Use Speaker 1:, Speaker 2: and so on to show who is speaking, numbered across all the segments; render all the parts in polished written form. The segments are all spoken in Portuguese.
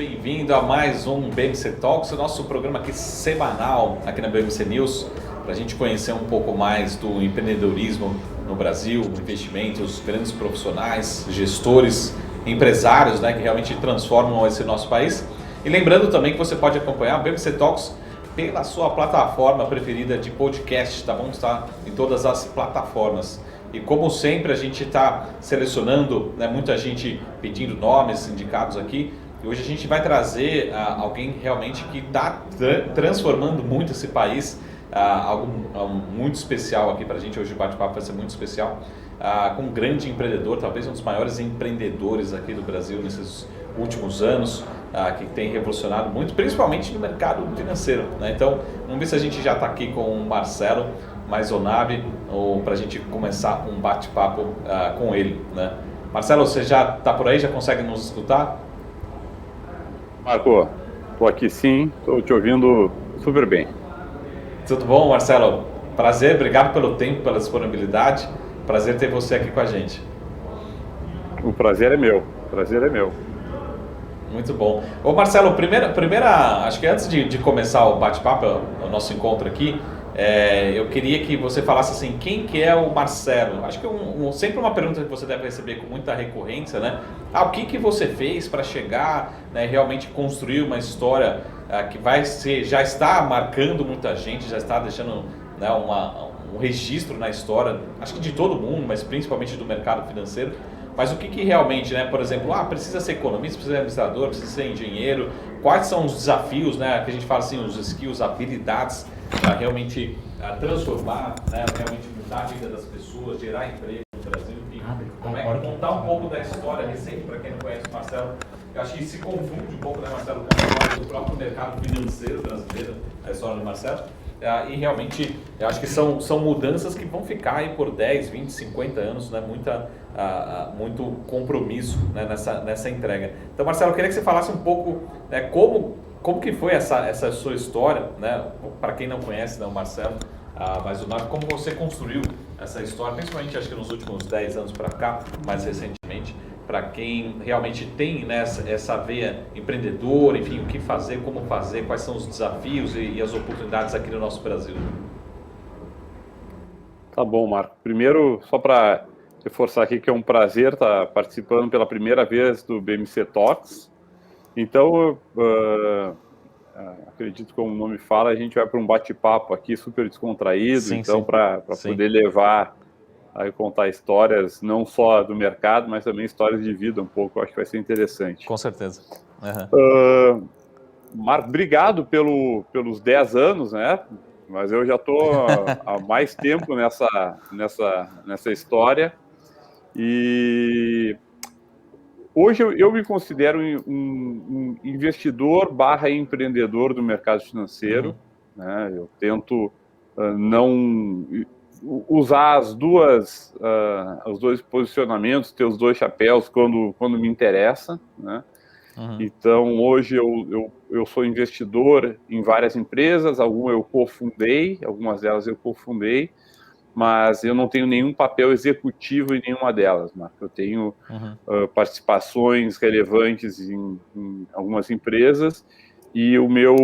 Speaker 1: bem-vindo a mais um BMC Talks, o nosso programa aqui semanal aqui na BMC News, para a gente conhecer um pouco mais do empreendedorismo no Brasil, investimentos, grandes profissionais, gestores, empresários, né, que realmente transformam esse nosso país. E lembrando também que você pode acompanhar o BMC Talks pela sua plataforma preferida de podcast, tá bom? Está em todas as plataformas. E como sempre a gente está selecionando, né, muita gente pedindo nomes indicados aqui. E hoje a gente vai trazer alguém realmente que está transformando muito esse país, algo muito especial aqui para a gente. Hoje o bate-papo vai ser muito especial, com um grande empreendedor, talvez um dos maiores empreendedores aqui do Brasil nesses últimos anos, que tem revolucionado muito, principalmente no mercado financeiro, né? Então, vamos ver se a gente já está aqui com o Marcelo Maisonave, para a gente começar um bate-papo com ele, né? Marcelo, você já está por aí? Já consegue nos escutar?
Speaker 2: Marco, estou aqui sim, estou te ouvindo super bem.
Speaker 1: Tudo bom, Marcelo? Prazer, obrigado pelo tempo, pela disponibilidade. Prazer ter você aqui com a gente.
Speaker 2: O prazer é meu,
Speaker 1: Muito bom. Ô Marcelo, acho que antes de começar o bate-papo, o nosso encontro aqui, eu queria que você falasse assim, quem que é o Marcelo? Acho que sempre uma pergunta que você deve receber com muita recorrência, né? O que você fez para chegar, né, realmente construir uma história que já está marcando muita gente, já está deixando, né, um registro na história, acho que de todo mundo, mas principalmente do mercado financeiro. Mas o que realmente, né, por exemplo, precisa ser economista, precisa ser administrador, precisa ser engenheiro? Quais são os desafios, né, que a gente fala assim, os skills, habilidades para realmente transformar, né, realmente mudar a vida das pessoas, gerar emprego no Brasil? Enfim, como é que contar um pouco da história recente para quem não conhece o Marcelo? Eu acho que se confunde um pouco, né, Marcelo, com a história do próprio mercado financeiro brasileiro, a história do Marcelo. E realmente, eu acho que são mudanças que vão ficar aí por 10, 20, 50 anos, né? Muito compromisso, né, nessa entrega. Então, Marcelo, eu queria que você falasse um pouco, né, como que foi essa sua história, né? Para quem não conhece, né, o Marcelo Maisonave, como você construiu essa história, principalmente acho que nos últimos 10 anos para cá, mais recentemente, para quem realmente tem, né, essa veia empreendedora, enfim, o que fazer, como fazer, quais são os desafios e as oportunidades aqui no nosso Brasil.
Speaker 2: Tá bom, Marco. Primeiro, só para reforçar aqui que é um prazer estar participando pela primeira vez do BMC Talks. Então, acredito que como o nome fala, a gente vai para um bate-papo aqui super descontraído,
Speaker 1: Sim,
Speaker 2: então para
Speaker 1: sim.
Speaker 2: poder levar a contar histórias não só do mercado, mas também histórias de vida um pouco, eu acho que vai ser interessante.
Speaker 1: Com certeza.
Speaker 2: Marco, obrigado pelos 10 anos, né? Mas eu já estou há mais tempo nessa história. E hoje eu me considero um investidor / empreendedor do mercado financeiro. Né? Eu tento não usar os dois posicionamentos, ter os dois chapéus quando me interessa, né? Então, hoje eu sou investidor em várias empresas, algumas delas eu cofundei, mas eu não tenho nenhum papel executivo em nenhuma delas, Marco. Eu tenho participações relevantes em algumas empresas e o meu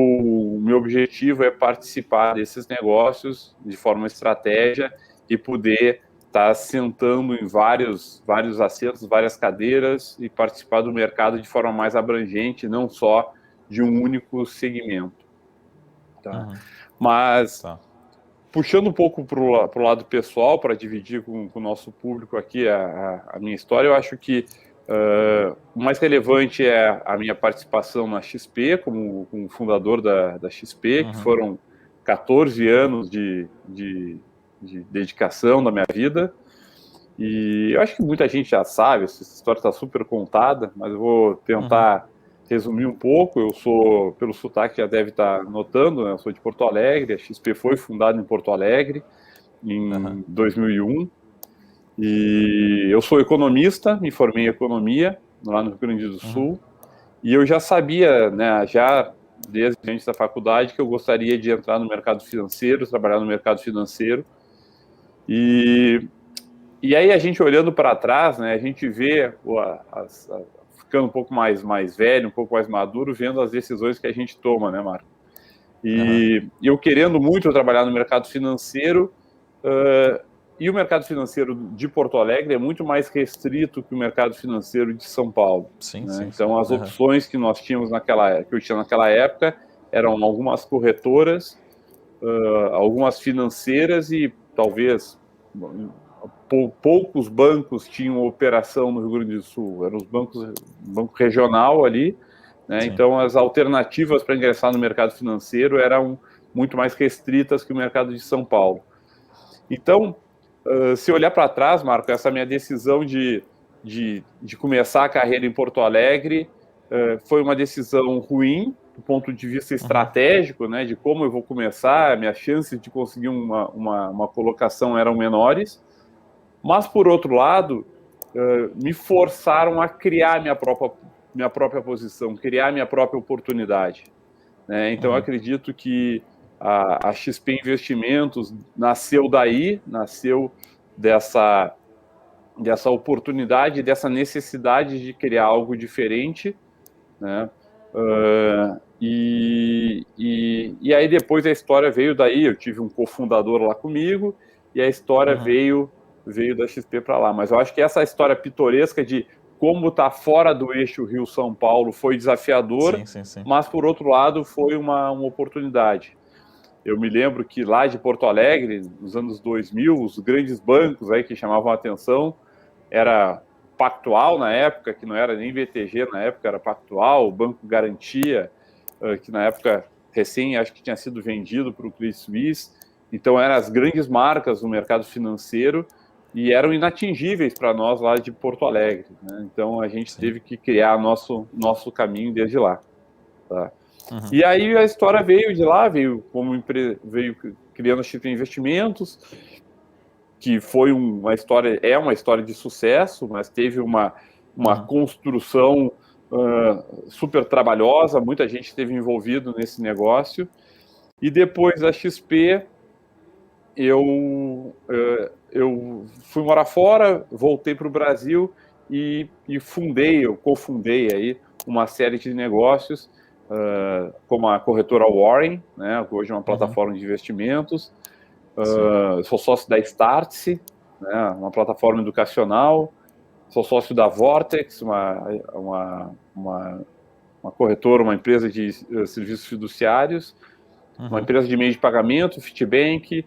Speaker 2: objetivo é participar desses negócios de forma estratégia e poder estar sentando em vários assentos, várias cadeiras e participar do mercado de forma mais abrangente, não só de um único segmento. Tá? Mas, puxando um pouco para o lado pessoal, para dividir com o nosso público aqui a minha história, eu acho que o mais relevante é a minha participação na XP, como fundador da XP, que foram 14 anos de dedicação da minha vida. E eu acho que muita gente já sabe, essa história está super contada, mas eu vou tentar resumir um pouco. Eu sou, pelo sotaque já deve estar notando, né? Eu sou de Porto Alegre, a XP foi fundada em Porto Alegre em 2001. E eu sou economista, me formei em economia lá no Rio Grande do Sul, e eu já sabia, né, já desde antes da faculdade, que eu gostaria de entrar no mercado financeiro, trabalhar no mercado financeiro. E aí a gente olhando para trás, né, a gente vê ficando um pouco mais velho, um pouco mais maduro, vendo as decisões que a gente toma, né, Marco? E eu querendo muito trabalhar no mercado financeiro, e o mercado financeiro de Porto Alegre é muito mais restrito que o mercado financeiro de São Paulo.
Speaker 1: Sim,
Speaker 2: né?
Speaker 1: sim,
Speaker 2: então, as opções que nós tínhamos que eu tinha naquela época eram algumas corretoras, algumas financeiras e talvez poucos bancos tinham operação no Rio Grande do Sul. Eram os banco regional ali, né? Então, as alternativas para ingressar no mercado financeiro eram muito mais restritas que o mercado de São Paulo. Então, se olhar para trás, Marco, essa minha decisão de começar a carreira em Porto Alegre foi uma decisão ruim, do ponto de vista estratégico, né, de como eu vou começar, minhas chances de conseguir uma colocação eram menores, mas, por outro lado, me forçaram a criar minha própria posição, criar minha própria oportunidade. Né? Então, eu acredito que a XP Investimentos nasceu daí, nasceu dessa oportunidade, dessa necessidade de criar algo diferente, né? E aí depois a história veio daí, eu tive um cofundador lá comigo, e a história veio da XP para lá. Mas eu acho que essa história pitoresca de como está fora do eixo Rio-São Paulo foi desafiador, sim. Mas, por outro lado, foi uma oportunidade. Eu me lembro que lá de Porto Alegre, nos anos 2000, os grandes bancos aí que chamavam a atenção era Pactual na época, que não era nem BTG na época, era Pactual, o Banco Garantia, que na época recém acho que tinha sido vendido para o Credit Suisse. Então eram as grandes marcas do mercado financeiro e eram inatingíveis para nós lá de Porto Alegre. Né? Então a gente teve que criar nosso caminho desde lá. Tá? E aí a história veio de lá, veio criando a XP Investimentos, que foi uma história de sucesso, mas teve uma construção super trabalhosa, muita gente esteve envolvido nesse negócio. E depois da XP, eu fui morar fora, voltei para o Brasil e cofundei aí uma série de negócios, como a corretora Warren, né, hoje é uma plataforma de investimentos. Sou sócio da Startse, né, uma plataforma educacional. Sou sócio da Vortex, uma corretora, uma empresa de serviços fiduciários, uma empresa de meio de pagamento, Fitbank,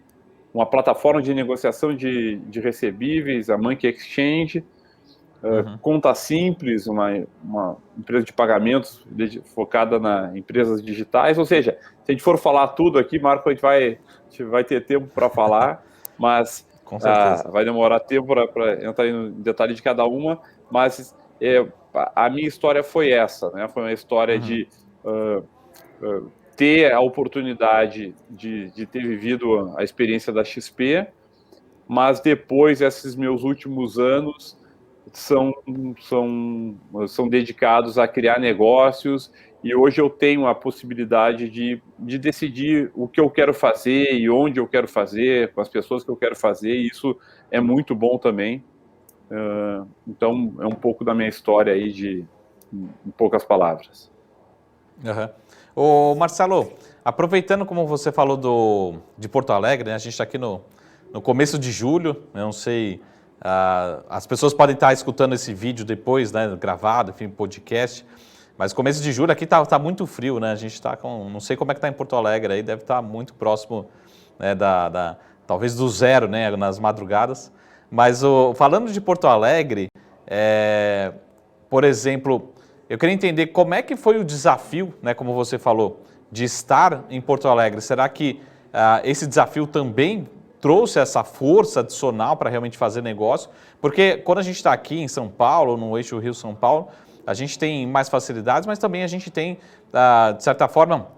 Speaker 2: uma plataforma de negociação de recebíveis, a Monkey Exchange, Conta Simples, uma empresa de pagamentos focada em empresas digitais. Ou seja, se a gente for falar tudo aqui, Marco, a gente vai ter tempo para falar, mas vai demorar tempo para entrar em detalhe de cada uma. Mas a minha história foi essa, né? Foi uma história de ter a oportunidade de ter vivido a experiência da XP, mas depois, esses meus últimos anos são dedicados a criar negócios, e hoje eu tenho a possibilidade de decidir o que eu quero fazer e onde eu quero fazer, com as pessoas que eu quero fazer, e isso é muito bom também. Então, é um pouco da minha história aí, em poucas palavras.
Speaker 1: Ô Marcelo, aproveitando como você falou de Porto Alegre, né, a gente está aqui no começo de julho, eu não sei... as pessoas podem estar escutando esse vídeo depois, né, gravado, enfim, podcast, mas começo de julho aqui tá muito frio, né? A gente está não sei como é que está em Porto Alegre, aí deve estar muito próximo, né, talvez do zero, né, nas madrugadas. Mas falando de Porto Alegre, por exemplo, eu queria entender como é que foi o desafio, né, como você falou, de estar em Porto Alegre. Será que esse desafio também trouxe essa força adicional para realmente fazer negócio? Porque quando a gente está aqui em São Paulo, no eixo Rio-São Paulo, a gente tem mais facilidades, mas também a gente tem, de certa forma,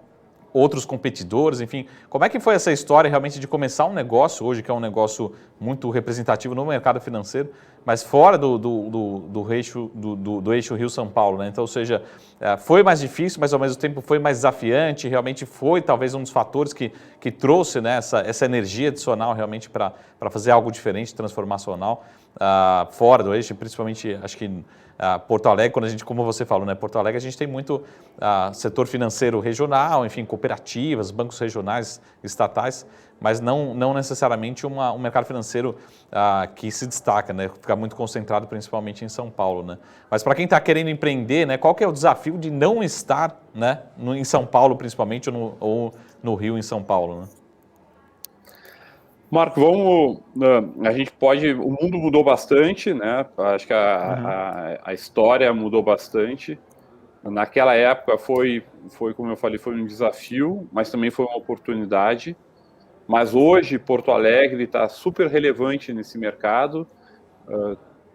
Speaker 1: outros competidores, enfim. Como é que foi essa história realmente de começar um negócio hoje, que é um negócio muito representativo no mercado financeiro, mas fora do eixo Rio-São Paulo, né? Então, ou seja, foi mais difícil, mas ao mesmo tempo foi mais desafiante, realmente foi talvez um dos fatores que trouxe, né, essa energia adicional realmente para fazer algo diferente, transformacional, fora do eixo, principalmente, acho que Porto Alegre, quando a gente, como você falou, né, Porto Alegre, a gente tem muito setor financeiro regional, enfim, cooperativas, bancos regionais, estatais, mas não necessariamente um mercado financeiro que se destaca, né, fica muito concentrado principalmente em São Paulo, né. Mas para quem está querendo empreender, né, qual que é o desafio de não estar, né, em São Paulo principalmente ou no Rio em São Paulo, né?
Speaker 2: Marco, a gente pode, o mundo mudou bastante, né? Acho que a história mudou bastante. Naquela época foi, como eu falei, foi um desafio, mas também foi uma oportunidade. Mas hoje Porto Alegre está super relevante nesse mercado,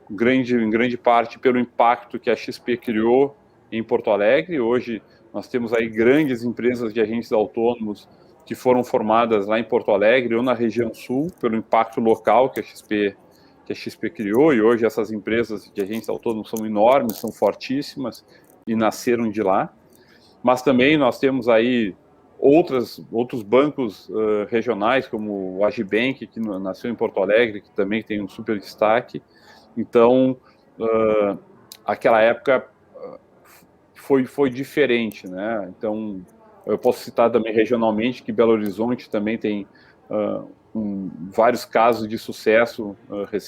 Speaker 2: em grande parte pelo impacto que a XP criou em Porto Alegre. Hoje nós temos aí grandes empresas de agentes autônomos que foram formadas lá em Porto Alegre ou na região sul, pelo impacto local que a XP criou, e hoje essas empresas de agentes autônomos são enormes, são fortíssimas e nasceram de lá. Mas também nós temos aí outros bancos regionais, como o Agibank, que nasceu em Porto Alegre, que também tem um super destaque. Então, aquela época foi diferente, né? Então, eu posso citar também regionalmente que Belo Horizonte também tem vários casos de sucesso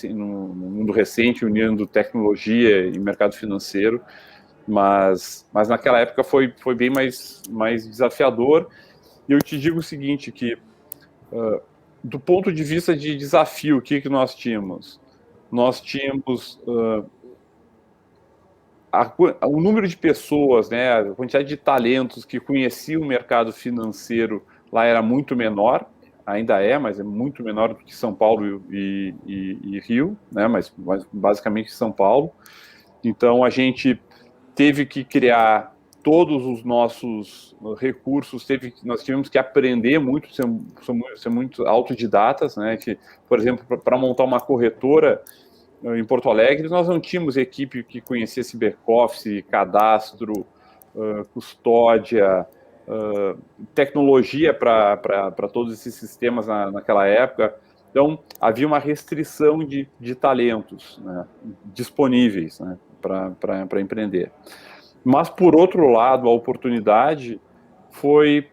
Speaker 2: no mundo recente, unindo tecnologia e mercado financeiro, mas naquela época foi bem mais desafiador. E eu te digo o seguinte, que do ponto de vista de desafio, o que nós tínhamos? Nós tínhamos o número de pessoas, né, a quantidade de talentos que conheciam o mercado financeiro lá era muito menor, ainda mas é muito menor do que São Paulo e Rio, né, mas basicamente São Paulo. Então a gente teve que criar todos os nossos recursos, nós tivemos que aprender muito, ser muito autodidatas, né, que, por exemplo, para montar uma corretora em Porto Alegre, nós não tínhamos equipe que conhecesse back-office, cadastro, custódia, tecnologia para todos esses sistemas naquela época. Então, havia uma restrição de talentos, né, disponíveis, né, para empreender. Mas, por outro lado, a oportunidade foi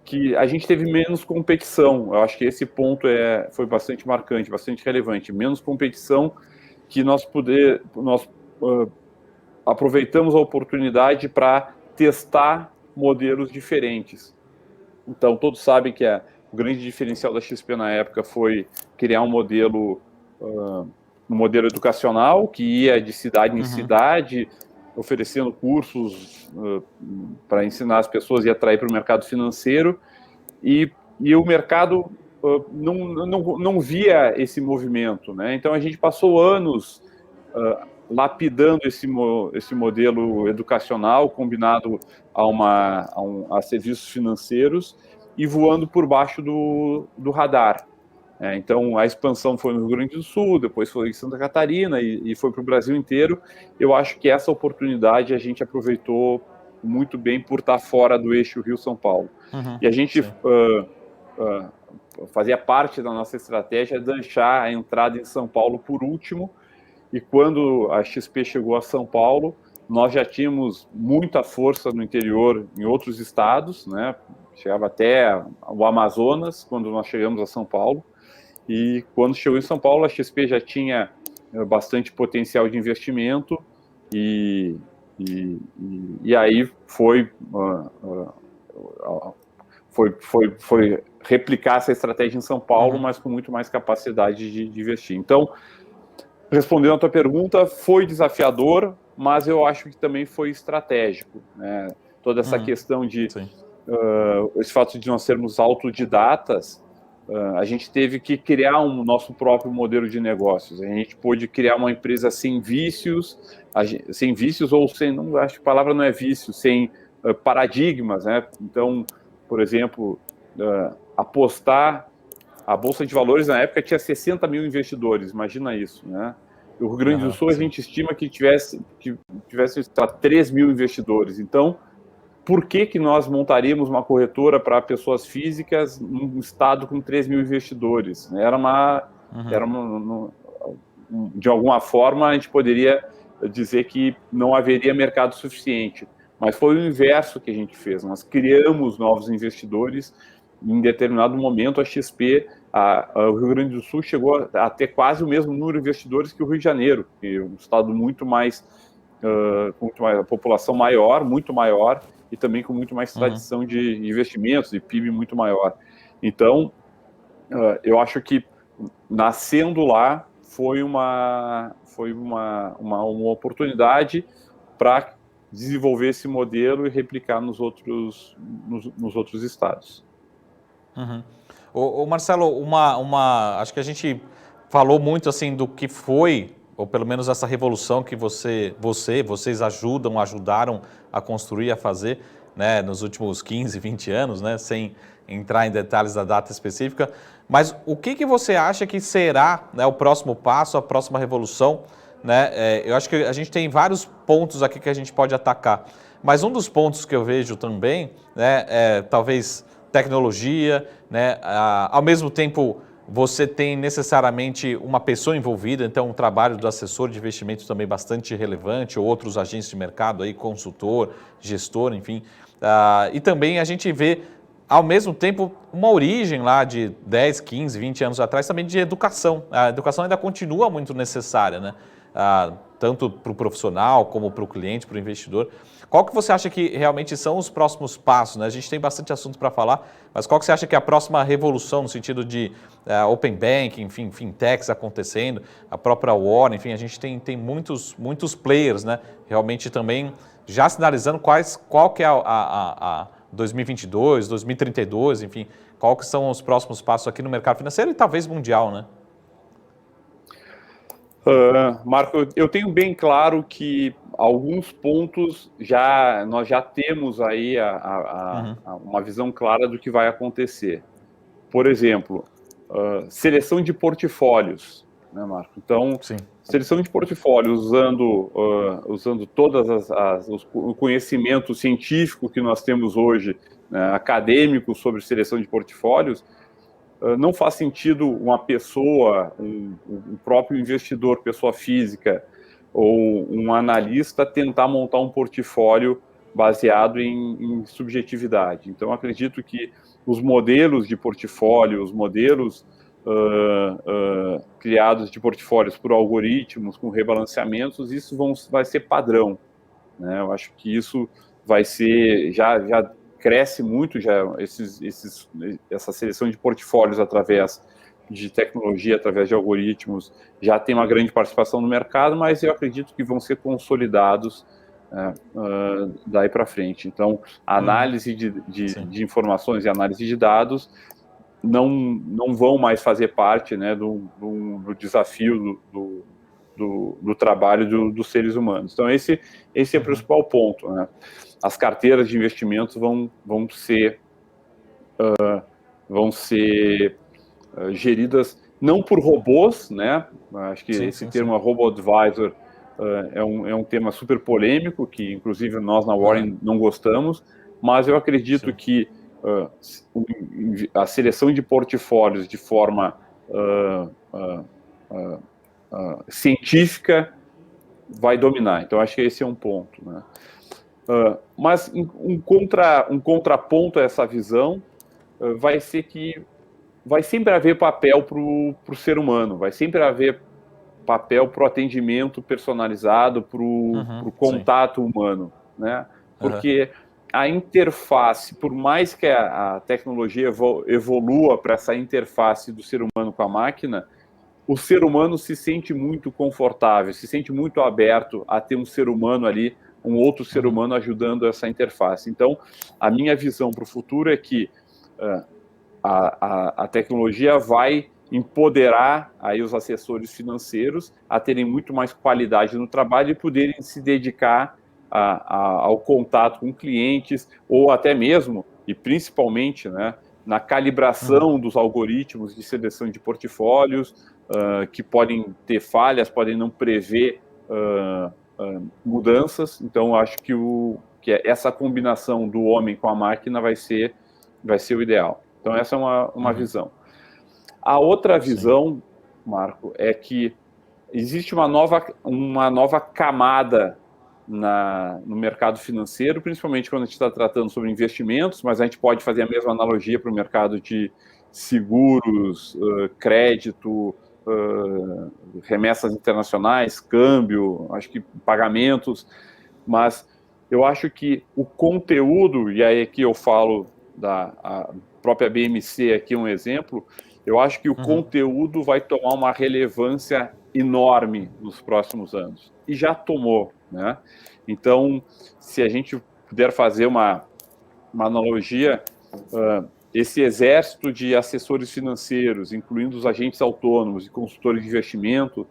Speaker 2: que a gente teve menos competição. Eu acho que esse ponto foi bastante marcante, bastante relevante. Menos competição, que nós aproveitamos a oportunidade para testar modelos diferentes. Então, todos sabem que o grande diferencial da XP na época foi criar um modelo educacional que ia de cidade em cidade, oferecendo cursos para ensinar as pessoas e atrair para o mercado financeiro, e o mercado não via esse movimento, né? Então a gente passou anos lapidando esse modelo educacional combinado a serviços financeiros e voando por baixo do radar. Então, a expansão foi no Rio Grande do Sul, depois foi em Santa Catarina e foi para o Brasil inteiro. Eu acho que essa oportunidade a gente aproveitou muito bem por estar fora do eixo Rio-São Paulo. E a gente fazia parte da nossa estratégia deixar a entrada em São Paulo por último, e quando a XP chegou a São Paulo, nós já tínhamos muita força no interior, em outros estados, né? Chegava até o Amazonas, quando nós chegamos a São Paulo. E quando chegou em São Paulo, a XP já tinha bastante potencial de investimento e aí foi replicar essa estratégia em São Paulo, mas com muito mais capacidade de investir. Então, respondendo a tua pergunta, foi desafiador, mas eu acho que também foi estratégico, né? Toda essa questão de esse fato de nós sermos autodidatas, a gente teve que criar um nosso próprio modelo de negócios. A gente pôde criar uma empresa sem vícios ou sem, não acho que a palavra não é vício, sem paradigmas, né? Então, por exemplo, apostar, a Bolsa de Valores na época tinha 60 mil investidores, imagina isso, né? O Rio Grande do Sul a gente estima que tivesse 3 mil investidores. Então, por que nós montaríamos uma corretora para pessoas físicas num estado com 3 mil investidores? De alguma forma, a gente poderia dizer que não haveria mercado suficiente, mas foi o inverso que a gente fez. Nós criamos novos investidores. Em determinado momento, a XP, o Rio Grande do Sul, chegou a ter quase o mesmo número de investidores que o Rio de Janeiro, que é um estado muito mais, a população maior, muito maior, e também com muito mais tradição de investimentos, de PIB muito maior. Então, eu acho que nascendo lá foi uma oportunidade para desenvolver esse modelo e replicar nos outros estados.
Speaker 1: O Marcelo, acho que a gente falou muito assim do que foi, ou pelo menos essa revolução que vocês ajudaram a construir, a fazer, né, nos últimos 15, 20 anos, né, sem entrar em detalhes da data específica. Mas o que você acha que será, né, o próximo passo, a próxima revolução? Né? Eu acho que a gente tem vários pontos aqui que a gente pode atacar. Mas um dos pontos que eu vejo também, né, é talvez tecnologia, né? Ao mesmo tempo, você tem necessariamente uma pessoa envolvida, então o trabalho do assessor de investimento também bastante relevante, ou outros agentes de mercado, aí, consultor, gestor, enfim. E também a gente vê, ao mesmo tempo, uma origem lá de 10, 15, 20 anos atrás também de educação. A educação ainda continua muito necessária, né? Tanto para o profissional como para o cliente, para o investidor. Qual que você acha que realmente são os próximos passos? Né? A gente tem bastante assunto para falar, mas qual que você acha que é a próxima revolução no sentido de Open Banking, enfim, fintechs acontecendo, a própria Warren, enfim, a gente tem muitos players, né? Realmente também já sinalizando qual que é a 2022, 2032, enfim, qual que são os próximos passos aqui no mercado financeiro e talvez mundial, né?
Speaker 2: Marco, eu tenho bem claro que alguns pontos nós já temos aí uma visão clara do que vai acontecer. Por exemplo, seleção de portfólios, né, Marco? Então, sim, seleção de portfólios usando todas o conhecimento científico que nós temos hoje, né, acadêmico sobre seleção de portfólios. Não faz sentido uma pessoa, um próprio investidor, pessoa física, ou um analista tentar montar um portfólio baseado em subjetividade. Então, acredito que os modelos de portfólio, os modelos criados de portfólios por algoritmos, com rebalanceamentos, isso vai ser padrão, né? Eu acho que isso vai ser, já cresce muito já essa seleção de portfólios através de tecnologia, através de algoritmos, já tem uma grande participação no mercado, mas eu acredito que vão ser consolidados daí para frente. Então, a análise de informações e análise de dados não vão mais fazer parte, né, do desafio do trabalho dos seres humanos. Então, esse é o principal ponto, né? As carteiras de investimentos vão ser geridas não por robôs, né? Acho que esse termo robo-advisor é um tema super polêmico, que inclusive nós na Warren não gostamos, mas eu acredito que a seleção de portfólios de forma científica vai dominar. Então, acho que esse é um ponto, né? Mas um contraponto a essa visão vai ser que vai sempre haver papel para o ser humano, vai sempre haver papel para o atendimento personalizado, para o contato humano, né? Porque a interface, por mais que a tecnologia evolua para essa interface do ser humano com a máquina, o ser humano se sente muito confortável, se sente muito aberto a ter um ser humano ali, um outro ser humano ajudando essa interface. Então, a minha visão para o futuro é que a tecnologia vai empoderar aí os assessores financeiros a terem muito mais qualidade no trabalho e poderem se dedicar ao contato com clientes, ou até mesmo, e principalmente, né, na calibração dos algoritmos de seleção de portfólios, que podem ter falhas, podem não prever mudanças. Então, acho que essa combinação do homem com a máquina vai ser o ideal. Então, essa é uma visão. A outra visão, Marco, é que existe uma nova camada no mercado financeiro, principalmente quando a gente está tratando sobre investimentos, mas a gente pode fazer a mesma analogia para o mercado de seguros, crédito, remessas internacionais, câmbio, acho que pagamentos, mas eu acho que o conteúdo, e aí aqui eu falo a própria BMC aqui um exemplo, eu acho que o conteúdo vai tomar uma relevância enorme nos próximos anos, e já tomou, né? Então, se a gente puder fazer uma analogia, esse exército de assessores financeiros, incluindo os agentes autônomos e consultores de investimento,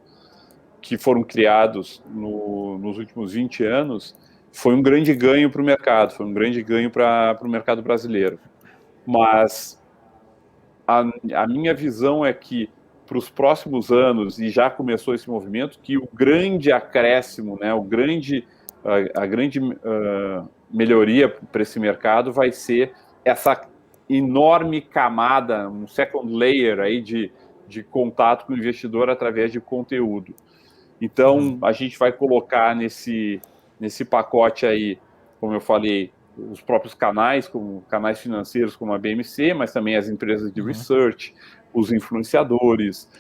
Speaker 2: que foram criados nos últimos 20 anos, foi um grande ganho para o mercado, foi um grande ganho para o mercado brasileiro. Mas a minha visão é que, para os próximos anos, e já começou esse movimento, que o grande acréscimo, né, a grande melhoria para esse mercado vai ser essa enorme camada, um second layer aí de contato com o investidor através de conteúdo. Então, a gente vai colocar nesse pacote aí, como eu falei, os próprios canais, como canais financeiros como a BMC, mas também as empresas de research, os influenciadores.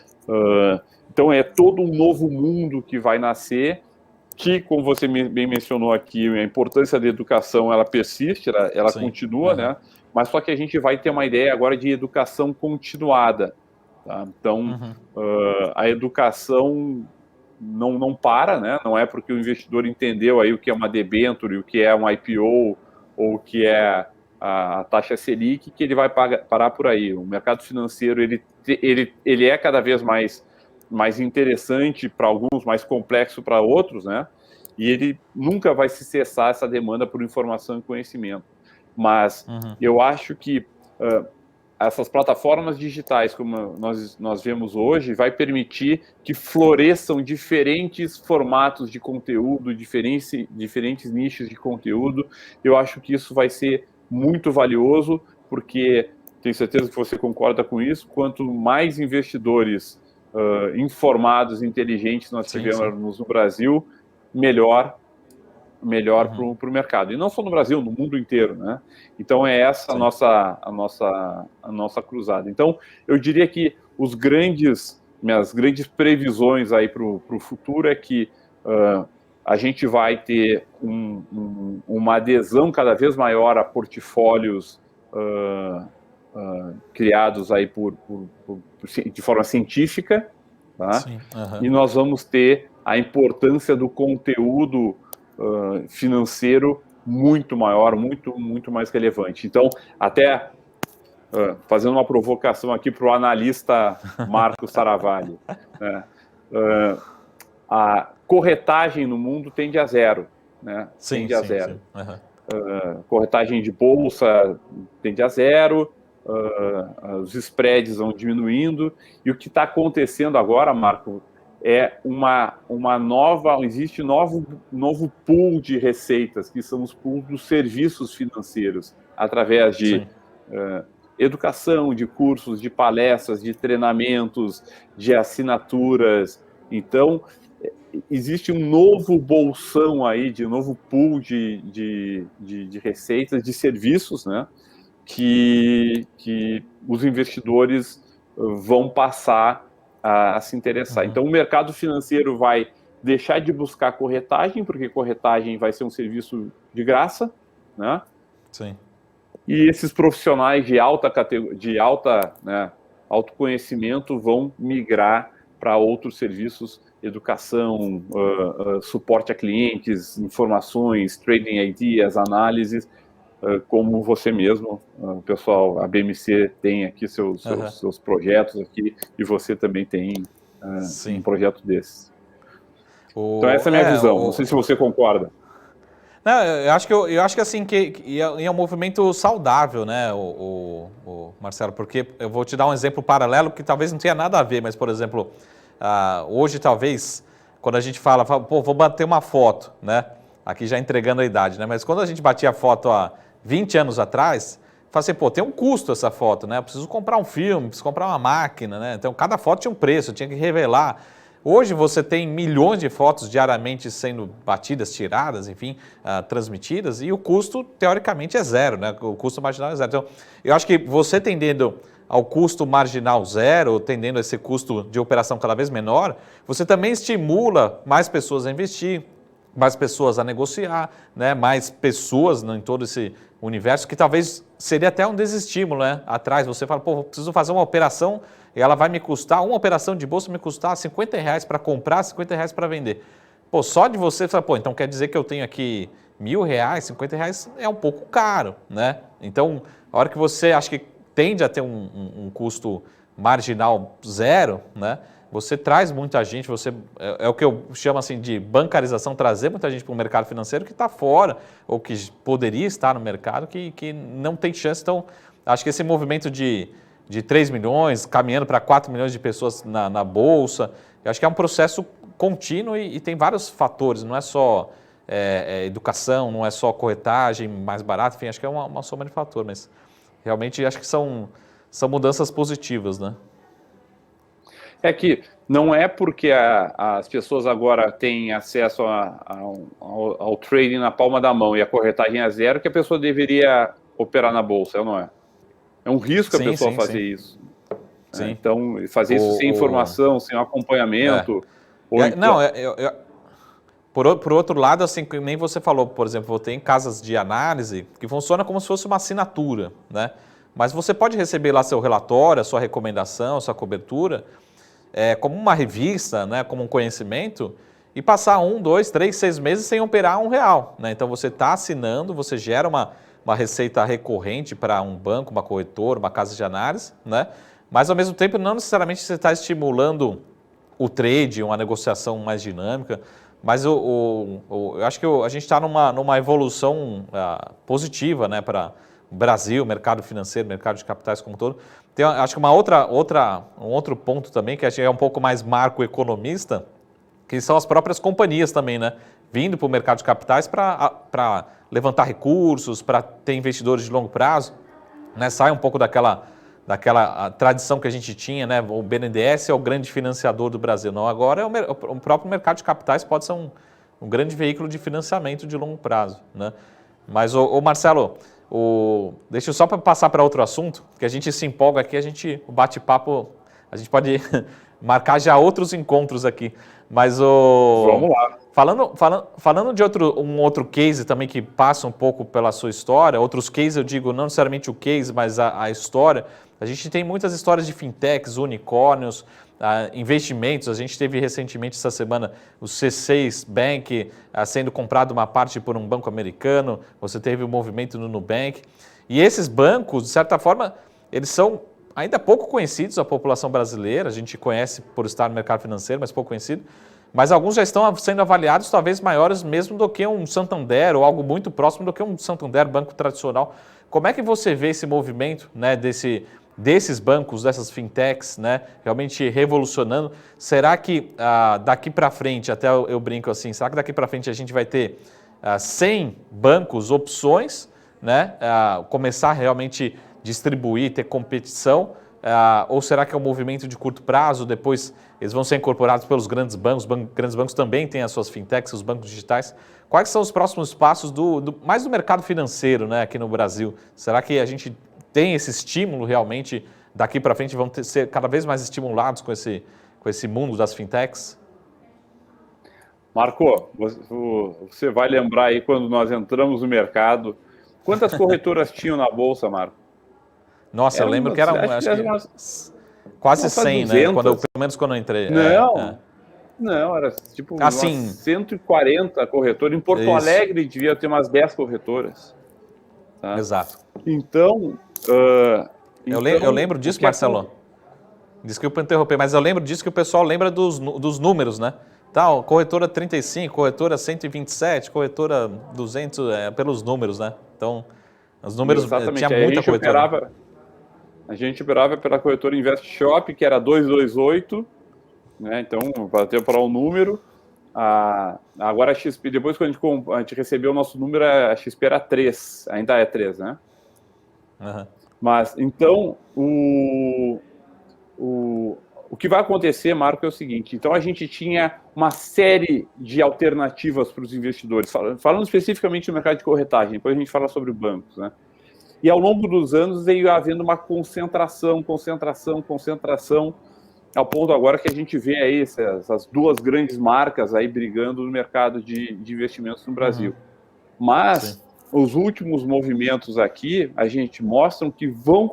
Speaker 2: Então, é todo um novo mundo que vai nascer, que, como você bem mencionou aqui, a importância da educação, ela persiste, ela continua, né? Mas só que a gente vai ter uma ideia agora de educação continuada. Tá? Então, a educação não para, né? Não é porque o investidor entendeu aí o que é uma debênture, o que é um IPO, ou o que é a taxa Selic, que ele vai parar por aí. O mercado financeiro, ele é cada vez mais interessante para alguns, mais complexo para outros, né? E ele nunca vai se cessar essa demanda por informação e conhecimento. Mas eu acho que essas plataformas digitais, como nós vemos hoje, vai permitir que floresçam diferentes formatos de conteúdo, diferentes nichos de conteúdo. Eu acho que isso vai ser muito valioso, porque tenho certeza que você concorda com isso, quanto mais investidores informados, inteligentes nós tivermos no Brasil, melhor para o mercado. E não só no Brasil, no mundo inteiro, né? Então, é essa a nossa cruzada. Então, eu diria que minhas grandes previsões aí para o futuro é que a gente vai ter uma adesão cada vez maior a portfólios criados aí de forma científica, tá? E nós vamos ter a importância do conteúdo financeiro muito maior, muito mais relevante. Então, até fazendo uma provocação aqui para o analista Marco Saravalli, né? A corretagem no mundo tende a zero, né? Tende a zero. Corretagem de bolsa tende a zero, os spreads vão diminuindo, e o que está acontecendo agora, Marco, é existe novo pool de receitas, que são os pools dos serviços financeiros, através de educação, de cursos, de palestras, de treinamentos, de assinaturas. Então, existe um novo bolsão aí, de novo pool de receitas, de serviços, né, que os investidores vão passar a se interessar. Então, o mercado financeiro vai deixar de buscar corretagem, porque corretagem vai ser um serviço de graça, né?
Speaker 1: Sim.
Speaker 2: E esses profissionais de alto conhecimento vão migrar para outros serviços, educação, suporte a clientes, informações, trading ideas, análises, como você mesmo, pessoal, a BMC tem aqui seus projetos aqui, e você também tem um projeto desses. Então essa é a minha visão, não sei se você concorda.
Speaker 1: Não, eu acho que assim, que é um movimento saudável, né, o Marcelo, porque eu vou te dar um exemplo paralelo que talvez não tenha nada a ver, mas, por exemplo, hoje talvez, quando a gente fala, pô, vou bater uma foto, né, aqui já entregando a idade, né, mas quando a gente batia foto há 20 anos atrás, fala assim, pô, tem um custo essa foto, né, eu preciso comprar um filme, preciso comprar uma máquina, né, então cada foto tinha um preço, eu tinha que revelar. Hoje você tem milhões de fotos diariamente sendo batidas, tiradas, enfim, transmitidas, e o custo, teoricamente, é zero, né? O custo marginal é zero. Então, eu acho que você tendendo ao custo marginal zero, tendendo a esse custo de operação cada vez menor, você também estimula mais pessoas a investir, mais pessoas a negociar, né? Mais pessoas em todo esse universo, que talvez seria até um desestímulo, né? Atrás, você fala, pô, preciso fazer uma operação e ela vai me custar, uma operação de bolsa me custar R$50 para comprar, R$50 para vender. Pô, só de você falar, pô, então quer dizer que eu tenho aqui R$1.000, R$50 é um pouco caro, né? Então, a hora que você acha que tende a ter um custo marginal zero, né? Você traz muita gente, é o que eu chamo assim de bancarização, trazer muita gente para o mercado financeiro que está fora, ou que poderia estar no mercado, que não tem chance. Então, acho que esse movimento de 3 milhões, caminhando para 4 milhões de pessoas na Bolsa, eu acho que é um processo contínuo e tem vários fatores, não é só educação, não é só corretagem mais barata, enfim, acho que é uma soma de fatores, mas realmente acho que são mudanças positivas, né?
Speaker 2: É que não é porque as pessoas agora têm acesso ao trading na palma da mão e a corretagem é zero que a pessoa deveria operar na bolsa, não é? É um risco a pessoa fazer isso. Né? Então, fazer isso sem informação, sem acompanhamento.
Speaker 1: Não, por outro lado, assim, que nem você falou, por exemplo, tem casas de análise que funciona como se fosse uma assinatura, né? Mas você pode receber lá seu relatório, a sua recomendação, a sua cobertura, como uma revista, né, como um conhecimento, e passar 1, 2, 3, 6 meses sem operar R$1, né? Então você está assinando, você gera uma receita recorrente para um banco, uma corretora, uma casa de análise, né? Mas ao mesmo tempo não necessariamente você está estimulando o trade, uma negociação mais dinâmica, mas eu acho que a gente está numa evolução positiva, né, para o Brasil, mercado financeiro, mercado de capitais como um todo. Tem, acho que um outro ponto também, que acho que é um pouco mais macroeconomista, que são as próprias companhias também, né? Vindo para o mercado de capitais para levantar recursos, para ter investidores de longo prazo, né? Sai um pouco daquela tradição que a gente tinha, né? O BNDES é o grande financiador do Brasil. Não, agora o próprio mercado de capitais pode ser um grande veículo de financiamento de longo prazo, né? Mas, Marcelo, deixa eu só passar para outro assunto, que a gente se empolga aqui, o bate-papo, a gente pode marcar já outros encontros aqui. Mas
Speaker 2: vamos lá.
Speaker 1: Falando de um outro case também que passa um pouco pela sua história, outros cases eu digo não necessariamente o case, mas a história, a gente tem muitas histórias de fintechs, unicórnios, investimentos. A gente teve recentemente essa semana o C6 Bank sendo comprado uma parte por um banco americano, você teve o movimento no Nubank. E esses bancos, de certa forma, eles são ainda pouco conhecidos à população brasileira, a gente conhece por estar no mercado financeiro, mas pouco conhecido, mas alguns já estão sendo avaliados talvez maiores mesmo do que um Santander ou algo muito próximo do que um Santander, banco tradicional. Como é que você vê esse movimento, né, desses bancos, dessas fintechs, né, realmente revolucionando? Será que daqui para frente, até eu brinco assim, será que daqui para frente a gente vai ter 100 bancos, opções, né, começar a realmente distribuir, ter competição, ou será que é um movimento de curto prazo, depois eles vão ser incorporados pelos grandes bancos, grandes bancos também têm as suas fintechs, os bancos digitais. Quais são os próximos passos mais do mercado financeiro, né, aqui no Brasil? Será que a gente tem esse estímulo realmente, daqui para frente vão ser cada vez mais estimulados com esse mundo das fintechs?
Speaker 2: Marco, você vai lembrar aí quando nós entramos no mercado, quantas corretoras tinham na Bolsa, Marco?
Speaker 1: Nossa, eu lembro que era quase 100, né? Pelo menos quando eu entrei.
Speaker 2: Não, era tipo umas 140 corretoras. Em Porto Alegre devia ter umas 10 corretoras. Tá?
Speaker 1: Exato.
Speaker 2: Então...
Speaker 1: eu lembro disso, Marcelo. Desculpa interromper, mas eu lembro disso que o pessoal lembra dos números, né? Tal, corretora 35, corretora 127, corretora 200, pelos números, né? Então, os números tinha muita corretora.
Speaker 2: A gente operava pela corretora InvestShop, que era 228, né? Então, para um número. Agora a XP, depois que a gente recebeu o nosso número, a XP era 3, ainda é 3, né? Uhum. Mas, então, o que vai acontecer, Marco, é o seguinte, então a gente tinha uma série de alternativas para os investidores, falando especificamente no mercado de corretagem, depois a gente fala sobre bancos, né? E ao longo dos anos veio havendo uma concentração, ao ponto agora que a gente vê aí essas duas grandes marcas aí brigando no mercado de investimentos no Brasil. Mas os últimos movimentos aqui, a gente mostram que vai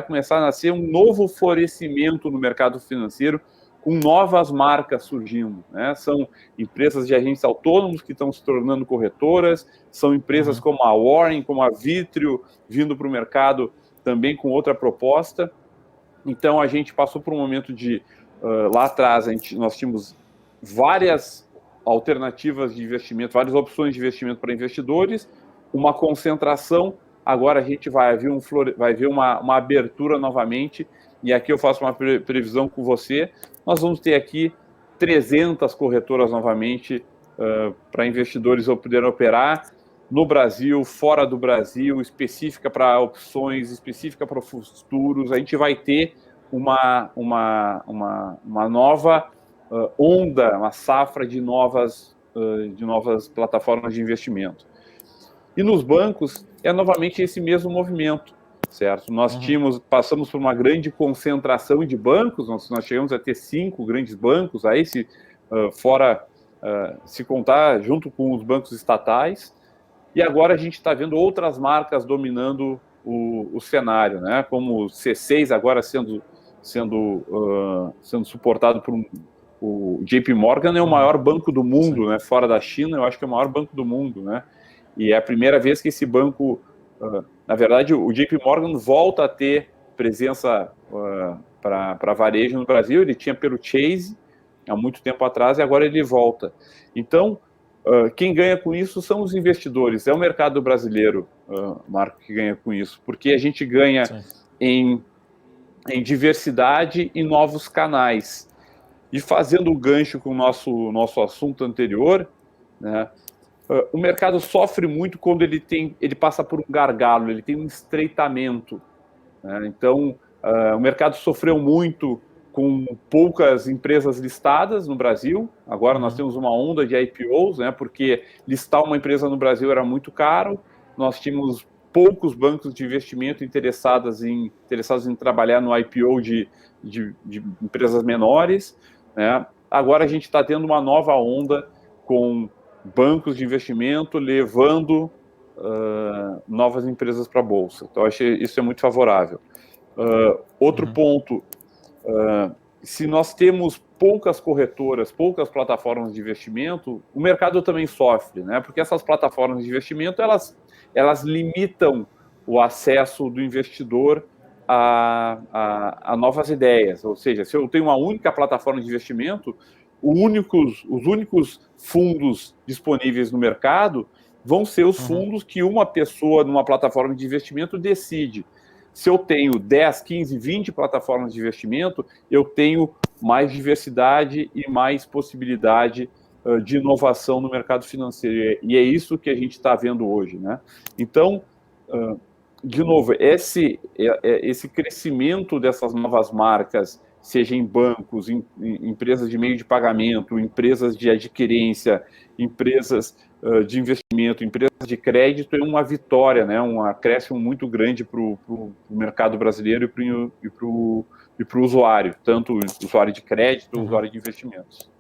Speaker 2: começar a nascer um novo florescimento no mercado financeiro, com novas marcas surgindo, né? São empresas de agentes autônomos que estão se tornando corretoras, são empresas como a Warren, como a Vitrio, vindo para o mercado também com outra proposta. Então, a gente passou por um momento de... lá atrás, nós tínhamos várias alternativas de investimento, várias opções de investimento para investidores, uma concentração, agora a gente vai ver uma abertura novamente, e aqui eu faço uma previsão com você, nós vamos ter aqui 300 corretoras novamente para investidores poderem operar no Brasil, fora do Brasil, específica para opções, específica para futuros. A gente vai ter uma nova onda, uma safra de novas plataformas de investimento. E nos bancos é novamente esse mesmo movimento, certo? Nós passamos por uma grande concentração de bancos, nós chegamos a ter 5 grandes bancos, aí se contar junto com os bancos estatais, e agora a gente está vendo outras marcas dominando o cenário, né? Como o C6 agora sendo suportado por o JP Morgan é o maior banco do mundo, né? Fora da China, eu acho que é o maior banco do mundo, né? E é a primeira vez que esse banco, na verdade, o JP Morgan volta a ter presença para varejo no Brasil. Ele tinha pelo Chase há muito tempo atrás e agora ele volta. Então, quem ganha com isso são os investidores, é o mercado brasileiro, Marco, que ganha com isso, porque a gente ganha em diversidade e novos canais. E fazendo o gancho com o nosso assunto anterior, né, o mercado sofre muito quando ele passa por um gargalo, ele tem um estreitamento, né? Então, o mercado sofreu muito com poucas empresas listadas no Brasil. Agora nós temos uma onda de IPOs, né, porque listar uma empresa no Brasil era muito caro. Nós tínhamos poucos bancos de investimento interessados em trabalhar no IPO de empresas menores, né? Agora a gente está tendo uma nova onda com bancos de investimento levando novas empresas para a Bolsa. Então, eu acho que isso é muito favorável. Outro ponto, se nós temos poucas corretoras, poucas plataformas de investimento, o mercado também sofre, né? Porque essas plataformas de investimento, elas limitam o acesso do investidor a novas ideias. Ou seja, se eu tenho uma única plataforma de investimento, os únicos fundos disponíveis no mercado vão ser os fundos que uma pessoa numa plataforma de investimento decide. Se eu tenho 10, 15, 20 plataformas de investimento, eu tenho mais diversidade e mais possibilidade de inovação no mercado financeiro. E é isso que a gente está vendo hoje, né? Então, de novo, esse crescimento dessas novas marcas, seja em bancos, em empresas de meio de pagamento, empresas de adquirência, empresas de investimento, empresas de crédito, é uma vitória, né? Um acréscimo muito grande para o mercado brasileiro e para o usuário, tanto o usuário de crédito, o usuário de investimentos.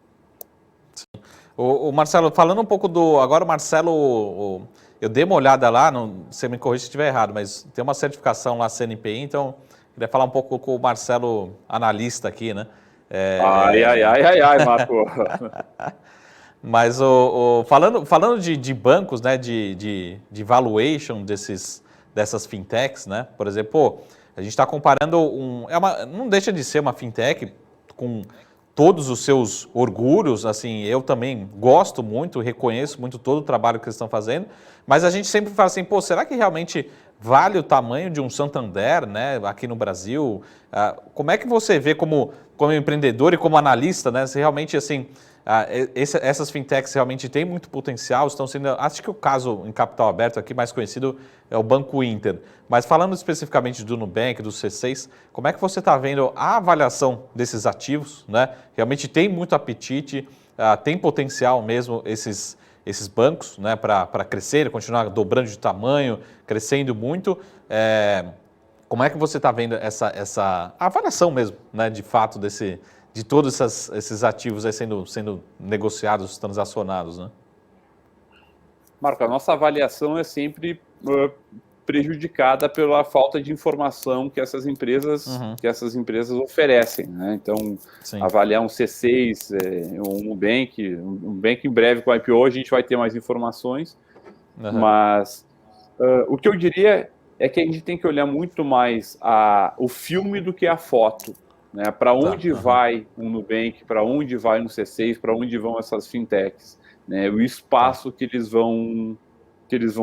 Speaker 1: O Marcelo, falando um pouco agora o Marcelo, eu dei uma olhada lá, você me corrija se estiver errado, mas tem uma certificação lá CNPI, então queria falar um pouco com o Marcelo, analista aqui, né?
Speaker 2: Ai, Marco.
Speaker 1: Mas falando de bancos, né, de valuation dessas fintechs, né? Por exemplo, a gente está comparando não deixa de ser uma fintech com todos os seus orgulhos, assim, eu também gosto muito, reconheço muito todo o trabalho que eles estão fazendo, mas a gente sempre fala assim, será que realmente vale o tamanho de um Santander, né, aqui no Brasil? Como é que você vê como como empreendedor e como analista, né? Se realmente, assim, essas fintechs realmente têm muito potencial, estão sendo... Acho que o caso em capital aberto aqui mais conhecido é o Banco Inter. Mas falando especificamente do Nubank, do C6, como é que você está vendo a avaliação desses ativos, né? Realmente tem muito apetite, tem potencial mesmo esses bancos, né, para crescer, continuar dobrando de tamanho, crescendo muito. Como é que você está vendo essa avaliação mesmo, né, de fato, de todos esses ativos aí sendo negociados, transacionados, né?
Speaker 2: Marco, a nossa avaliação é sempre prejudicada pela falta de informação que essas empresas oferecem, né? Então,
Speaker 1: Sim.
Speaker 2: avaliar um C6, um Nubank, em breve com a IPO a gente vai ter mais informações, mas o que eu diria é que a gente tem que olhar muito mais o filme do que a foto, né? Para onde vai um Nubank, para onde vai um C6, para onde vão essas fintechs, né? O espaço que eles vão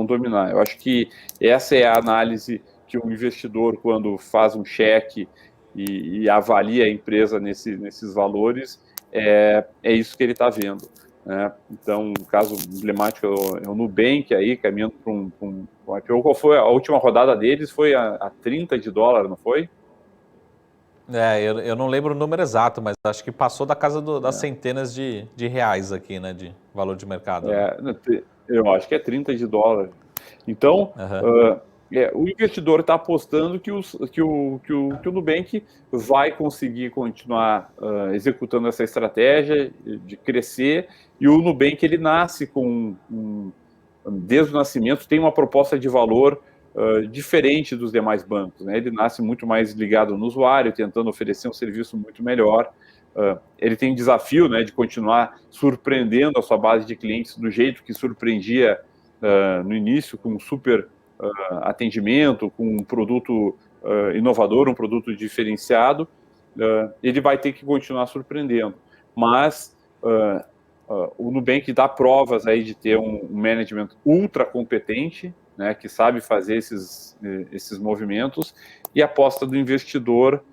Speaker 2: dominar. Eu acho que essa é a análise que o investidor, quando faz um cheque e avalia a empresa nesses valores, é isso que ele está vendo, né? Então, um caso emblemático é o Nubank, aí, caminhando para um IPO. Qual foi a última rodada deles? Foi a $30, não foi?
Speaker 1: Eu não lembro o número exato, mas acho que passou da casa das centenas de reais aqui, né, de valor de mercado.
Speaker 2: Eu acho que é $30. Então, o investidor está apostando que o Nubank vai conseguir continuar executando essa estratégia de crescer, e o Nubank ele nasce desde o nascimento, tem uma proposta de valor diferente dos demais bancos, né? Ele nasce muito mais ligado no usuário, tentando oferecer um serviço muito melhor. Ele tem um desafio, né, de continuar surpreendendo a sua base de clientes do jeito que surpreendia no início, com um super atendimento, com um produto inovador, um produto diferenciado. Ele vai ter que continuar surpreendendo. Mas o Nubank dá provas aí de ter um management ultra competente, né, que sabe fazer esses movimentos, e a aposta do investidor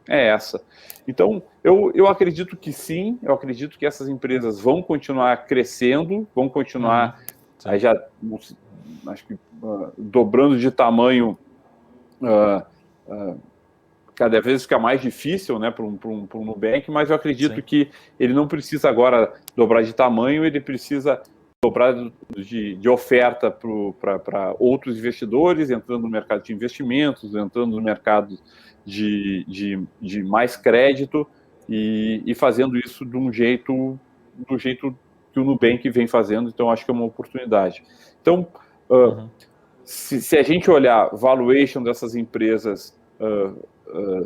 Speaker 2: é essa. Então, eu acredito que sim, eu acredito que essas empresas vão continuar crescendo, vão continuar aí já, acho que dobrando de tamanho, cada vez fica mais difícil, né, para um Nubank, mas eu acredito que ele não precisa agora dobrar de tamanho, ele precisa dobrar de oferta para outros investidores, entrando no mercado de investimentos, entrando no mercado de mais crédito e fazendo isso do jeito que o Nubank vem fazendo. Então, acho que é uma oportunidade. Então, se a gente olhar valuation dessas empresas,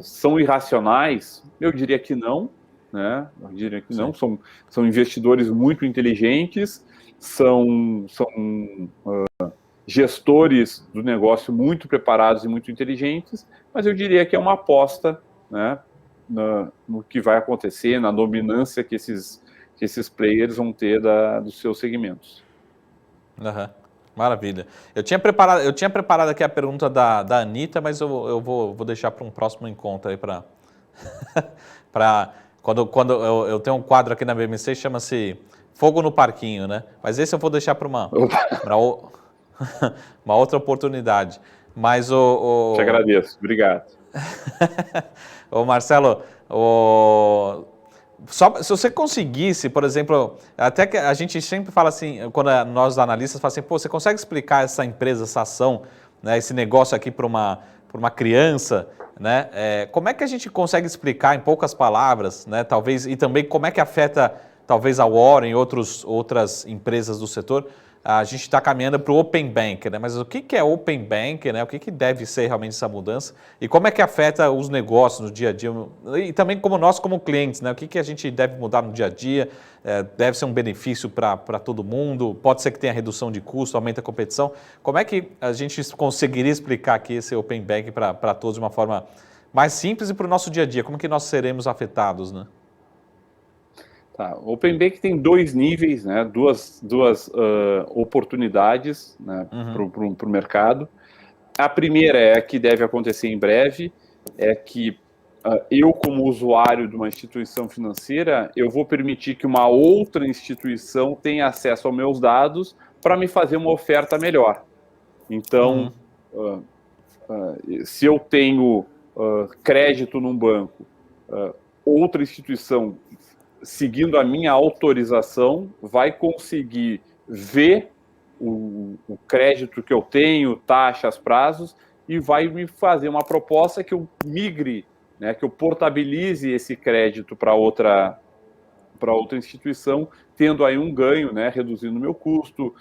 Speaker 2: são irracionais? Eu diria que não, né? Eu diria que não. São investidores muito inteligentes, são gestores do negócio muito preparados e muito inteligentes, mas eu diria que é uma aposta, né, no que vai acontecer, na dominância que esses players vão ter dos seus segmentos.
Speaker 1: Maravilha. Eu tinha preparado aqui a pergunta da Anitta, mas eu vou deixar para um próximo encontro aí quando eu tenho um quadro aqui na BMC, chama-se Fogo no Parquinho, né? Mas esse eu vou deixar para uma outra oportunidade. Mas
Speaker 2: Te agradeço, obrigado.
Speaker 1: Ô Marcelo, só, se você conseguisse, por exemplo, até que a gente sempre fala assim, quando nós analistas falamos assim, pô, você consegue explicar essa empresa, essa ação, né, esse negócio aqui para uma criança, né? Como é que a gente consegue explicar em poucas palavras, né? Talvez, e também como é que afeta talvez a Warren e outras empresas do setor? A gente está caminhando para o Open Bank, né? Mas o que é Open Bank, né? O que deve ser realmente essa mudança? E como é que afeta os negócios no dia a dia? E também como nós, como clientes, né? O que a gente deve mudar no dia a dia? Deve ser um benefício para todo mundo? Pode ser que tenha redução de custo, aumenta a competição? Como é que a gente conseguiria explicar aqui esse Open Bank para todos de uma forma mais simples e para o nosso dia a dia? Como que nós seremos afetados, né?
Speaker 2: O Open Bank tem dois níveis, né? Duas oportunidades, né, para o mercado. A primeira é a que deve acontecer em breve, é que eu, como usuário de uma instituição financeira, eu vou permitir que uma outra instituição tenha acesso aos meus dados para me fazer uma oferta melhor. Então, se eu tenho crédito num banco, outra instituição, seguindo a minha autorização, vai conseguir ver o crédito que eu tenho, taxas, prazos, e vai me fazer uma proposta que eu migre, né, que eu portabilize esse crédito para outra instituição, tendo aí um ganho, né, reduzindo o meu custo,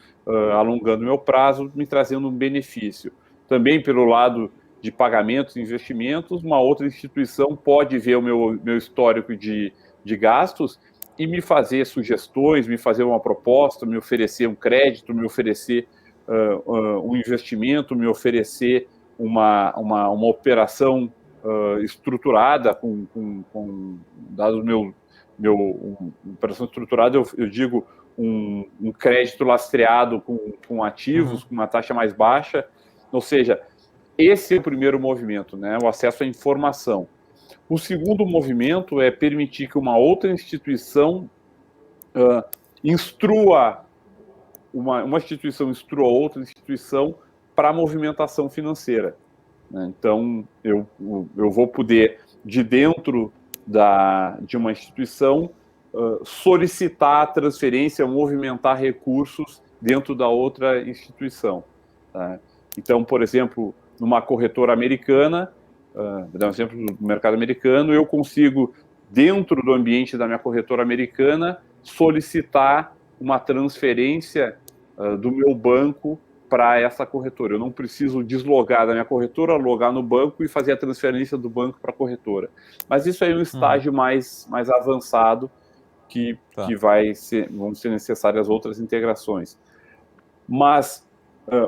Speaker 2: alongando o meu prazo, me trazendo um benefício. Também pelo lado de pagamentos e investimentos, uma outra instituição pode ver o meu histórico de gastos e me fazer sugestões, me fazer uma proposta, me oferecer um crédito, me oferecer um investimento, me oferecer uma operação estruturada, dado operação estruturada, eu digo um crédito lastreado com ativos, com uma taxa mais baixa. Ou seja, esse é o primeiro movimento, né? O acesso à informação. O segundo movimento é permitir que uma outra instituição instrua uma instituição instrua outra instituição para a movimentação financeira, né? Então, eu vou poder, de dentro de uma instituição, solicitar a transferência, movimentar recursos dentro da outra instituição, tá? Então, por exemplo, numa corretora americana, vou dar um exemplo do mercado americano, eu consigo, dentro do ambiente da minha corretora americana, solicitar uma transferência do meu banco para essa corretora. Eu não preciso deslogar da minha corretora, logar no banco e fazer a transferência do banco para a corretora. Mas isso aí é um estágio mais avançado que vão ser necessárias outras integrações. Mas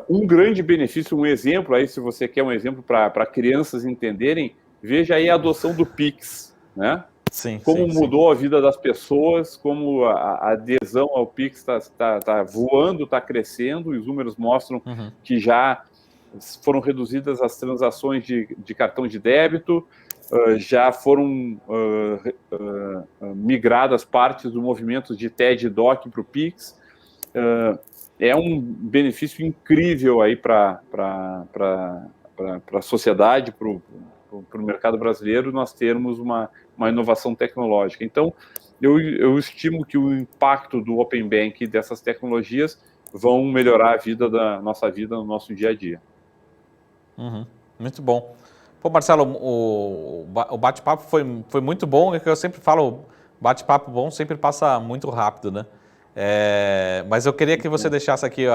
Speaker 2: um grande benefício, um exemplo, aí se você quer um exemplo para crianças entenderem, veja aí a adoção do Pix, né?
Speaker 1: Sim,
Speaker 2: como mudou a vida das pessoas, como a adesão ao Pix está voando, está crescendo, e os números mostram que já foram reduzidas as transações de cartão de débito, já foram migradas partes do movimento de TED e DOC para o Pix. É um benefício incrível aí para a sociedade, para o mercado brasileiro, nós termos uma inovação tecnológica. Então, eu estimo que o impacto do Open Bank e dessas tecnologias vão melhorar nossa vida no nosso dia a dia.
Speaker 1: Muito bom. Pô, Marcelo, o bate-papo foi muito bom. É que eu sempre falo, bate-papo bom sempre passa muito rápido, né? Mas eu queria que você deixasse aqui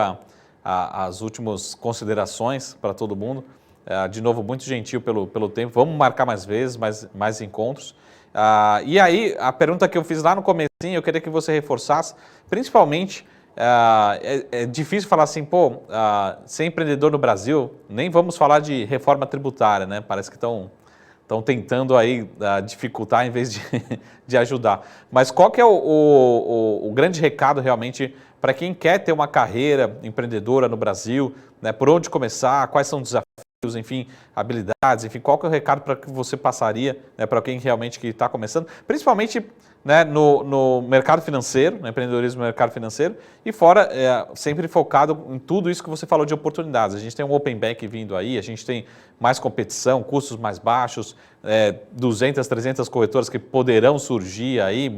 Speaker 1: as últimas considerações para todo mundo. De novo, muito gentil pelo tempo. Vamos marcar mais vezes, mais encontros. E aí, a pergunta que eu fiz lá no comecinho, eu queria que você reforçasse, principalmente, é difícil falar assim, ser empreendedor no Brasil, nem vamos falar de reforma tributária, né? Parece que estão tentando aí dificultar em vez de ajudar. Mas qual que é o grande recado realmente para quem quer ter uma carreira empreendedora no Brasil, né? Por onde começar, quais são os desafios, enfim, habilidades, enfim, qual que é o recado para que você passaria, né, para quem realmente que está começando, principalmente, né, no mercado financeiro, no empreendedorismo no mercado financeiro, e fora, sempre focado em tudo isso que você falou de oportunidades. A gente tem um Open Bank vindo aí, a gente tem mais competição, custos mais baixos, 200, 300 corretoras que poderão surgir aí,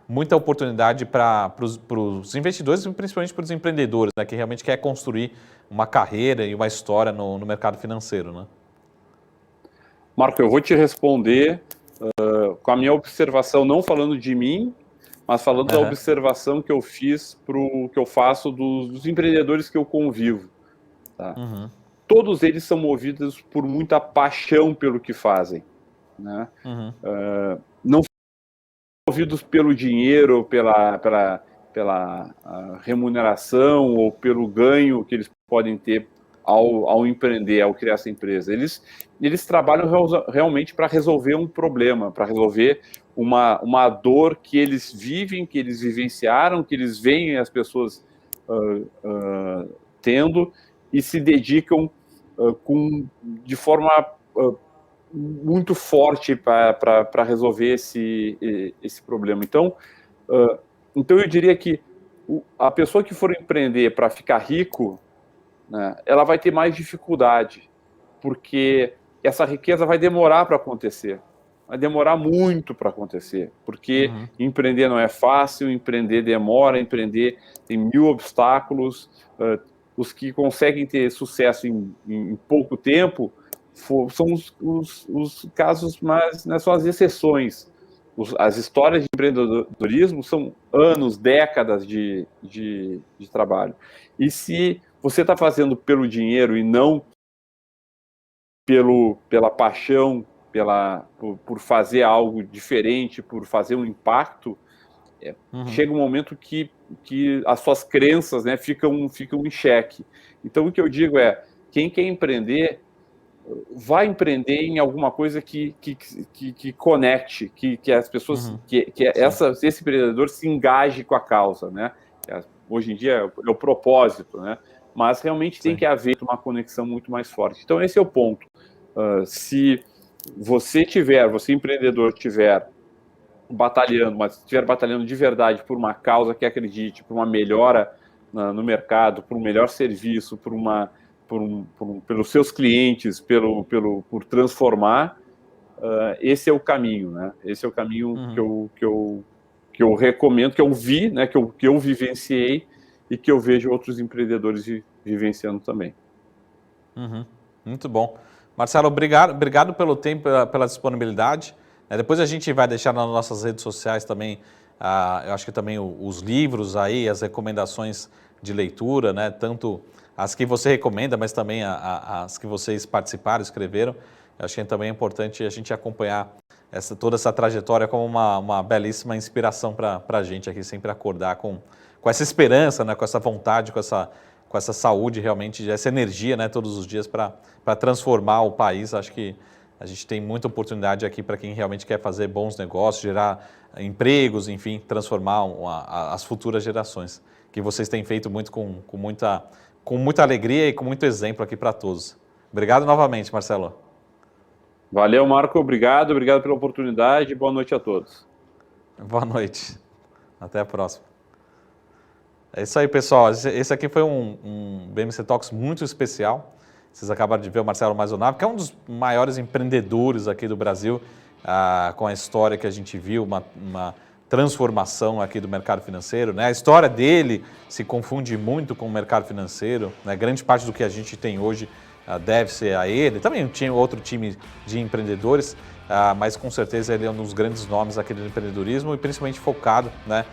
Speaker 1: muita oportunidade para os investidores e principalmente para os empreendedores, né, que realmente quer construir uma carreira e uma história no mercado financeiro, né?
Speaker 2: Marco, eu vou te responder com a minha observação, não falando de mim, mas falando da observação que eu fiz que eu faço dos empreendedores que eu convivo. Tá? Todos eles são movidos por muita paixão pelo que fazem, né? Não são movidos pelo dinheiro, pela remuneração ou pelo ganho que eles podem ter ao empreender, ao criar essa empresa. Eles trabalham realmente para resolver um problema, para resolver uma dor que eles vivem, que eles vivenciaram, que eles veem as pessoas tendo, e se dedicam de forma muito forte para resolver esse problema. Então eu diria que a pessoa que for empreender para ficar rico, né, ela vai ter mais dificuldade, porque essa riqueza vai demorar para acontecer. Vai demorar muito para acontecer, porque empreender não é fácil, empreender demora, empreender tem 1000 obstáculos. Os que conseguem ter sucesso em pouco tempo são os casos, mas né, são as exceções. As histórias de empreendedorismo são anos, décadas de trabalho. E se você está fazendo pelo dinheiro e não pela paixão, por fazer algo diferente, por fazer um impacto, chega um momento que as suas crenças, né, ficam em xeque. Então, o que eu digo é, quem quer empreender, vai empreender em alguma coisa que conecte, que as pessoas, esse empreendedor se engaje com a causa, né? Hoje em dia é o propósito, né? Mas realmente tem que haver uma conexão muito mais forte. Então, esse é o ponto. Se você empreendedor estiver batalhando, mas estiver batalhando de verdade por uma causa que acredite, por uma melhora no mercado, por um melhor serviço, pelos seus clientes, por transformar, esse é o caminho, né? Esse é o caminho que eu recomendo, que eu vi, né? Que eu vivenciei e que eu vejo outros empreendedores vivenciando também.
Speaker 1: Muito bom. Marcelo, obrigado pelo tempo, pela disponibilidade. Depois a gente vai deixar nas nossas redes sociais também, eu acho que também os livros aí, as recomendações de leitura, né? Tanto as que você recomenda, mas também as que vocês participaram, escreveram. Eu acho que também é importante a gente acompanhar toda essa trajetória como uma belíssima inspiração para a gente aqui, sempre acordar com essa esperança, né? Com essa vontade, com essa saúde realmente, essa energia, né? Todos os dias para transformar o país. Acho que a gente tem muita oportunidade aqui para quem realmente quer fazer bons negócios, gerar empregos, enfim, transformar as futuras gerações, que vocês têm feito muito com muita alegria e com muito exemplo aqui para todos. Obrigado novamente, Marcelo.
Speaker 2: Valeu, Marco. Obrigado pela oportunidade. Boa noite a todos.
Speaker 1: Boa noite. Até a próxima. É isso aí, pessoal. Esse aqui foi um BMC Talks muito especial. Vocês acabaram de ver o Marcelo Maisonave, que é um dos maiores empreendedores aqui do Brasil, com a história que a gente viu, uma transformação aqui do mercado financeiro, né? A história dele se confunde muito com o mercado financeiro, né? Grande parte do que a gente tem hoje deve-se a ele. Também tinha outro time de empreendedores, mas com certeza ele é um dos grandes nomes aqui do empreendedorismo e principalmente focado, né?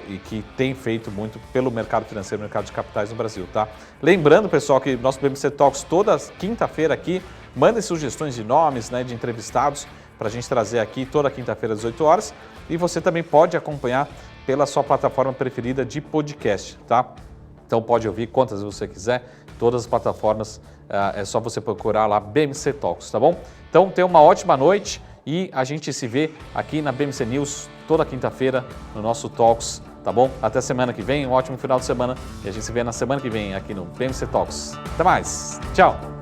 Speaker 1: E que tem feito muito pelo mercado financeiro, mercado de capitais no Brasil, tá? Lembrando, pessoal, que nosso BMC Talks toda quinta-feira aqui, mandem sugestões de nomes, né, de entrevistados para a gente trazer aqui toda quinta-feira às 18 horas. E você também pode acompanhar pela sua plataforma preferida de podcast, tá? Então pode ouvir quantas você quiser, todas as plataformas, é só você procurar lá BMC Talks, tá bom? Então tenha uma ótima noite e a gente se vê aqui na BMC News toda quinta-feira no nosso Talks, tá bom? Até semana que vem, um ótimo final de semana e a gente se vê na semana que vem aqui no BMC Talks. Até mais, tchau!